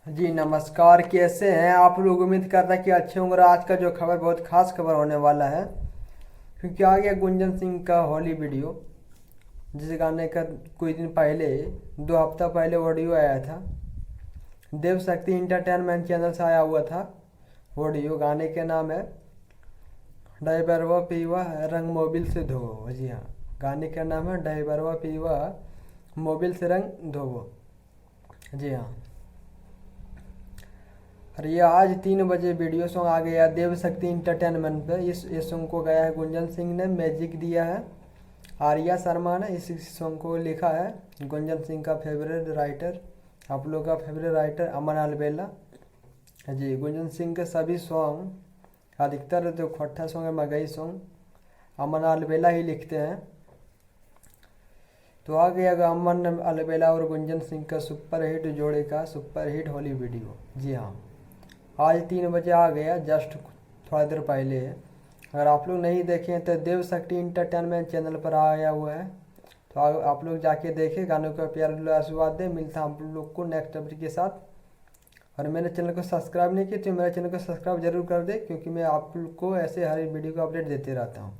जी नमस्कार। कैसे हैं आप लोग? उम्मीद करता कि अच्छे होंगे। और आज का जो खबर बहुत खास खबर होने वाला है, क्योंकि आ गया गुंजन सिंह का होली वीडियो, जिस गाने का कुछ दिन पहले, 2 हफ्ता पहले ऑडियो आया था। देव शक्ति इंटरटेनमेंट चैनल से आया हुआ था ऑडियो। गाने के नाम है डाइबरवा पीवा रंग मोबिल से धोवो। जी हाँ, गाने का नाम है डाइबरवा पीवा मोबिल से रंग धोवो। जी हाँ, और ये आज 3 बजे वीडियो सॉन्ग आ गया देव शक्ति इंटरटेनमेंट पे। इस सॉन्ग को गाया है गुंजन सिंह ने, मैजिक दिया है आर्या शर्मा ने। इस सॉन्ग को लिखा है गुंजन सिंह का फेवरेट राइटर, आप लोग का फेवरेट राइटर अमन अलबेला। जी, गुंजन सिंह के सभी सॉन्ग, अधिकतर जो खट्टा सॉन्ग है, मगही सॉन्ग, अमन अलबेला ही लिखते हैं। तो आ गया अमन अलबेला और गुंजन सिंह का सुपरहिट जोड़े का सुपरहिट होली वीडियो। जी हाँ, आज 3 बजे आ गया, जस्ट थोड़ा देर पहले है। अगर आप लोग नहीं देखे तो देव शक्ति इंटरटेनमेंट चैनल पर आया हुआ है, तो आप लोग जाके देखें, गानों का प्यार आशीर्वाद दें। मिलता है आप लोग को नेक्स्ट अपडेट के साथ। और मेरे चैनल को सब्सक्राइब नहीं किया तो मेरे चैनल को सब्सक्राइब जरूर कर दे, क्योंकि मैं आप लोग को ऐसे हर वीडियो का अपडेट देते रहता हूँ।